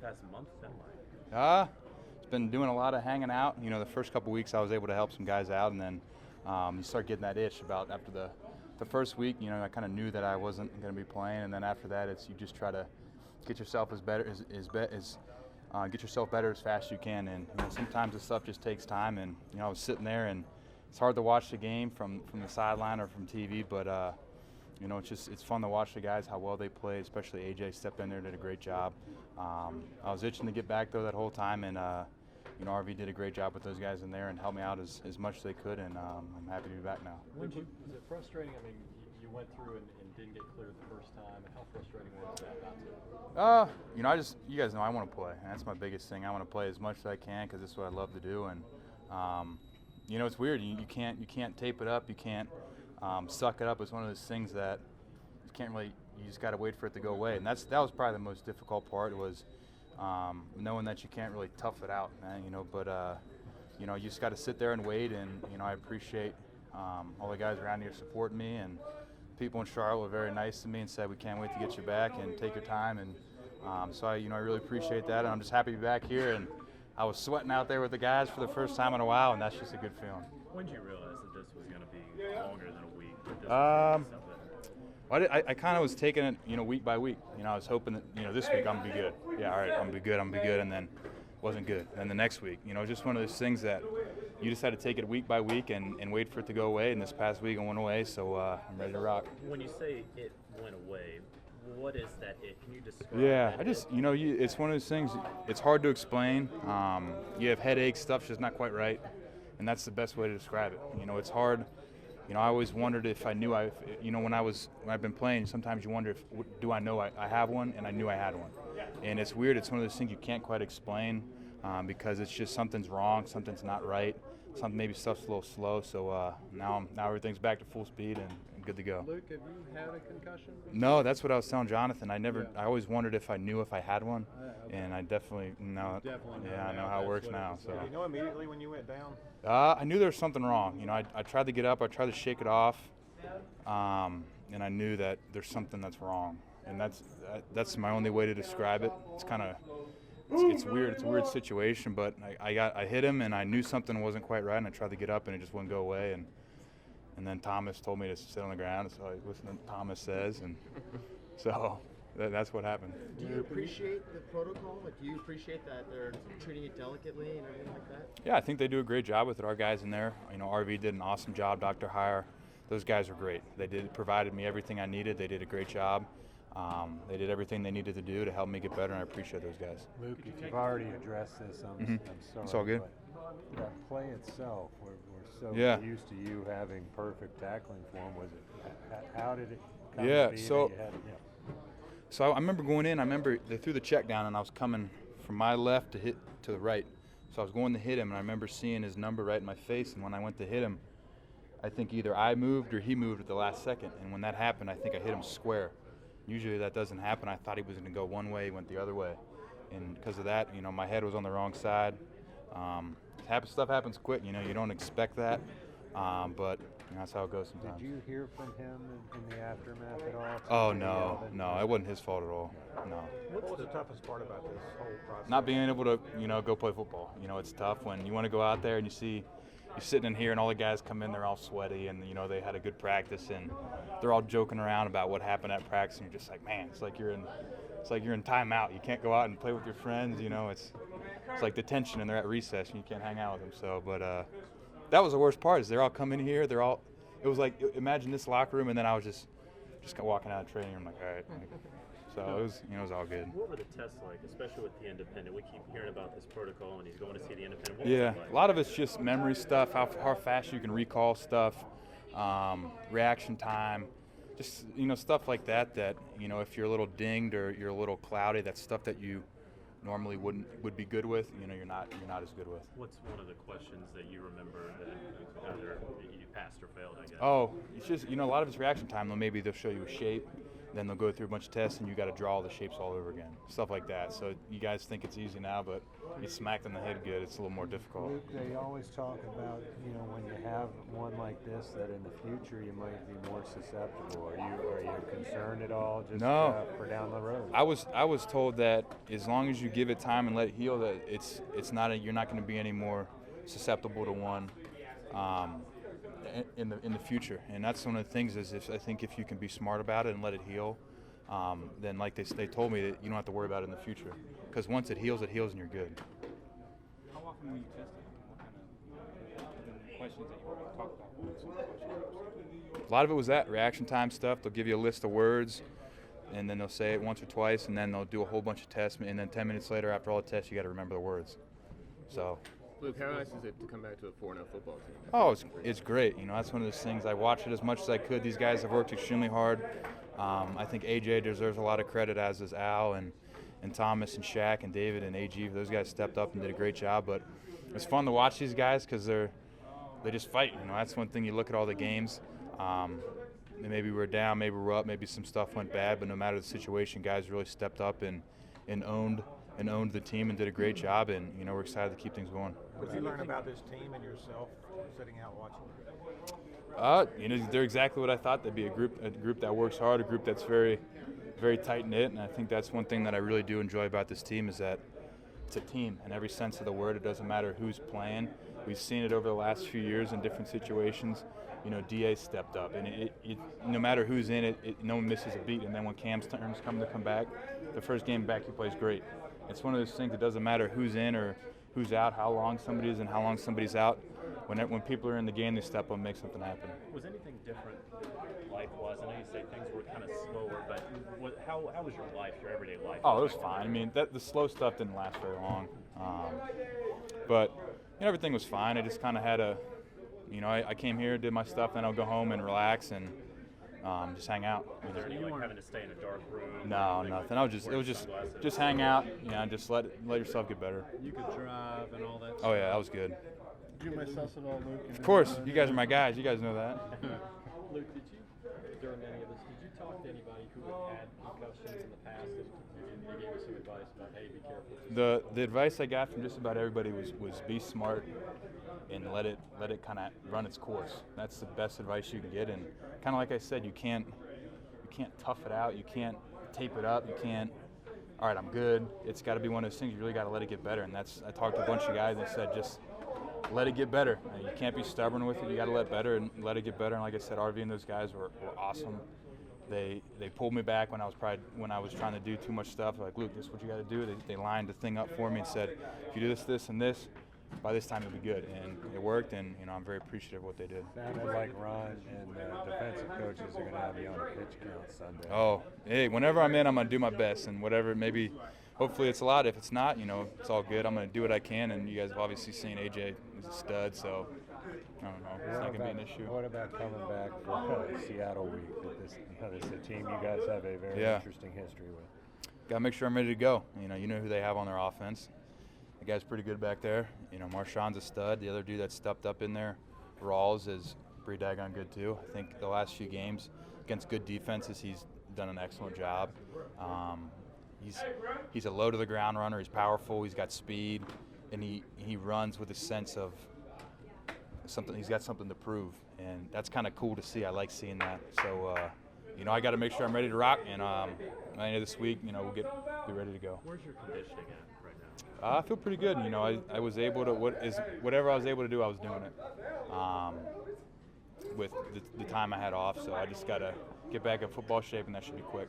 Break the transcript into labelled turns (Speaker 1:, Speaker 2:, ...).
Speaker 1: past month been like?
Speaker 2: It's been doing a lot of hanging out. You know, the first couple weeks I was able to help some guys out, and then you start getting that itch about after the first week. You know, I kind of knew that I wasn't going to be playing, and then after that, it's you just try to get yourself get yourself better as fast as you can. And you know, sometimes this stuff just takes time. And you know, I was sitting there, and it's hard to watch the game from the sideline or from TV, but you know, it's fun to watch the guys how well they play. Especially AJ stepped in there, did a great job. I was itching to get back though that whole time, and you know, RV did a great job with those guys in there and helped me out as much as they could, and I'm happy to be back now.
Speaker 1: Was it frustrating? I mean, you went through and didn't get cleared the first time. How frustrating was that not to?
Speaker 2: You know, you guys know I want to play, and that's my biggest thing. I want to play as much as I can because this is what I love to do, and you know, it's weird. You can't tape it up. You can't suck it up. It's one of those things that you can't really. You just got to wait for it to go away, and that was probably the most difficult part was knowing that you can't really tough it out, man. You know, but you know, you just got to sit there and wait. And you know, I appreciate all the guys around here supporting me, and people in Charlotte were very nice to me and said we can't wait to get you back and take your time. And so I really appreciate that, and I'm just happy to be back here. And I was sweating out there with the guys for the first time in a while, and that's just a good feeling.
Speaker 1: When did you realize that this was going to be longer than a week?
Speaker 2: I kind of was taking it, you know, week by week. You know, I was hoping that, you know, this week I'm going to be good. Yeah, all right, I'm going to be good, and then wasn't good. And the next week, you know, just one of those things that you just had to take it week by week and wait for it to go away. And this past week it went away, so I'm ready to rock.
Speaker 1: When you say it went away, what is that it? Can you describe
Speaker 2: Yeah, you know, it's one of those things, it's hard to explain. You have headaches, stuff's just not quite right, and that's the best way to describe it. You know, it's hard. You know, I always wondered if I knew you know, when I've been playing, sometimes you wonder do I know I have one, and I knew I had one. And it's weird, it's one of those things you can't quite explain because it's just something's wrong, something's not right, maybe stuff's a little slow, so now everything's back to full speed and good to go.
Speaker 3: Luke, have you had a concussion before?
Speaker 2: No, that's what I was telling Jonathan. I always wondered if I knew if I had one, and I definitely know. Yeah, I know how it works now. So.
Speaker 4: Did you know immediately when you went down?
Speaker 2: I knew there was something wrong. You know, I tried to get up, I tried to shake it off, and I knew that there's something that's wrong, and that's my only way to describe it. It's kind of it's weird. It's a weird situation, but I hit him, and I knew something wasn't quite right, and I tried to get up, and it just wouldn't go away, and then Thomas told me to sit on the ground, so I listened to what Thomas says, and so that's what happened.
Speaker 5: Do you appreciate the protocol? Like, do you appreciate that they're treating it delicately and everything like that?
Speaker 2: Yeah, I think they do a great job with it. Our guys in there, you know, RV did an awesome job. Dr. Heyer, those guys are great. They provided me everything I needed. They did a great job. They did everything they needed to do to help me get better, and I appreciate those guys.
Speaker 3: Luke, if you've already addressed this, I'm sorry.
Speaker 2: It's all good.
Speaker 3: But that play itself, we're so used to you having perfect tackling form. Was it? How did it come to be
Speaker 2: So I remember going in. I remember they threw the check down, and I was coming from my left to hit to the right. So I was going to hit him, and I remember seeing his number right in my face. And when I went to hit him, I think either I moved or he moved at the last second. And when that happened, I think I hit him square. Usually that doesn't happen. I thought he was going to go one way, he went the other way. And because of that, you know, my head was on the wrong side. Stuff happens quick, you know, you don't expect that. But you know, that's how it goes sometimes.
Speaker 3: Did you hear from him in the aftermath at all?
Speaker 2: Oh, no, it wasn't his fault at all. No.
Speaker 4: What was the toughest part about this whole process?
Speaker 2: Not being able to, you know, go play football. You know, it's tough when you want to go out there and you see you're sitting in here and all the guys come in, they're all sweaty, and you know they had a good practice and they're all joking around about what happened at practice, and you're just like, man, it's like you're in timeout. You can't go out and play with your friends. You know, it's like the tension, and they're at recess and you can't hang out with them. So, but that was the worst part is they're all coming here. It was like, imagine this locker room, and then I was just walking out of training room like, all right. So it was, you know, it was all good.
Speaker 1: What were the tests like, especially with the independent? We keep hearing about this protocol, and he's going to see the independent. What was it like?
Speaker 2: A lot of it's just memory stuff, how fast you can recall stuff, reaction time, just, you know, stuff like that. That, you know, if you're a little dinged or you're a little cloudy, that's stuff that you normally would be good with. You know, you're not as good with.
Speaker 1: What's one of the questions that you remember that either you passed or failed, I guess?
Speaker 2: Oh, it's just, you know, a lot of it's reaction time. Though maybe they'll show you a shape, then they'll go through a bunch of tests, and you got to draw the shapes all over again, stuff like that. So you guys think it's easy now, but you smacked in the head good, it's a little more difficult.
Speaker 3: Luke, they always talk about, when you have one like this, that in the future you might be more susceptible. Are you concerned at all just
Speaker 2: No.
Speaker 3: For down the road?
Speaker 2: I was told that as long as you give it time and let it heal, that you're not going to be any more susceptible to one in the future. And that's one of the things is I think if you can be smart about it and let it heal, then like they told me that you don't have to worry about it in the future, because once it heals and you're good.
Speaker 6: How often were you testing? What kind of questions that you talk about? What some questions?
Speaker 2: A lot of it was that reaction time stuff. They'll give you a list of words, and then they'll say it once or twice, and then they'll do a whole bunch of tests, and then 10 minutes later, after all the tests, you got to remember the words. So.
Speaker 7: Luke, how nice is it to come back to a 4-0 football team?
Speaker 2: Oh, it's great. That's one of those things. I watched it as much as I could. These guys have worked extremely hard. I think AJ deserves a lot of credit, as does Al and Thomas and Shaq and David and AG. Those guys stepped up and did a great job. But it's fun to watch these guys because they just fight. That's one thing. You look at all the games. Maybe we're down, maybe we're up, maybe some stuff went bad, but no matter the situation, guys really stepped up and owned the team and did a great job. And we're excited to keep things going.
Speaker 4: What did you learn about this team and yourself sitting out watching?
Speaker 2: They're exactly what I thought they'd be, a group that works hard, a group that's very, very tight-knit, and I think that's one thing that I really do enjoy about this team is that it's a team in every sense of the word. It doesn't matter who's playing. We've seen it over the last few years in different situations. DA stepped up, and no matter who's in it, no one misses a beat, and then when Cam's turns come back, the first game back he plays great. It's one of those things, it doesn't matter who's in or who's out, how long somebody is and how long somebody's out. When people are in the game, they step up and make something happen.
Speaker 1: Was anything different life-wise? I know you say things were kind of slower, but how was your life, your everyday life?
Speaker 2: Oh, it was fine. The slow stuff didn't last very long. But everything was fine. I just kind of had I came here, did my stuff, then I'll go home and relax and just hang out.
Speaker 1: Was there any having to stay in a dark room?
Speaker 2: No, nothing. It was just hang out, just let yourself get better.
Speaker 1: You could drive and all that.
Speaker 2: Oh yeah, that was good.
Speaker 5: Did you miss us at all, Luke?
Speaker 2: Of course, you guys are my guys. You guys know that.
Speaker 1: Luke, during any of this, did you talk to anybody who had concussions in the past? Did you give you some advice about, hey, be careful?
Speaker 2: The advice I got from just about everybody was be smart and let it kind of run its course. That's the best advice you can get. And kind of like I said, you can't tough it out. You can't tape it up. You can't. All right, I'm good. It's got to be one of those things. You really got to let it get better. And I talked to a bunch of guys and said just let it get better. You can't be stubborn with it. You got to let it get better. And like I said, RV and those guys were awesome. They pulled me back when I was trying to do too much stuff. They're like, Luke, this is what you got to do. They lined the thing up for me and said, if you do this, this, and this, by this time it'll be good. And it worked. And I'm very appreciative of what they did.
Speaker 3: Sounded like Ron and defensive coaches are going to have you on a pitch count Sunday.
Speaker 2: Oh, hey, whenever I'm in, I'm going to do my best. And whatever, maybe, hopefully it's a lot. If it's not, it's all good. I'm going to do what I can. And you guys have obviously seen AJ is a stud, so I don't know. It's not going to be an issue.
Speaker 3: What about coming back for Seattle week? This is a team you guys have a very interesting history with.
Speaker 2: Got to make sure I'm ready to go. You know who they have on their offense. The guy's pretty good back there. Marshawn's a stud. The other dude that stepped up in there, Rawls, is pretty daggone good too. I think the last few games against good defenses, he's done an excellent job. He's a low to the ground runner. He's powerful. He's got speed, and he runs with a sense of something. He's got something to prove, and that's kind of cool to see. I like seeing that. So, I got to make sure I'm ready to rock, and at the end of this week, we'll be ready to go.
Speaker 1: Where's your conditioning at right now?
Speaker 2: I feel pretty good. I was able to whatever I was able to do, I was doing it. With the time I had off, so I just got to get back in football shape, and that should be quick.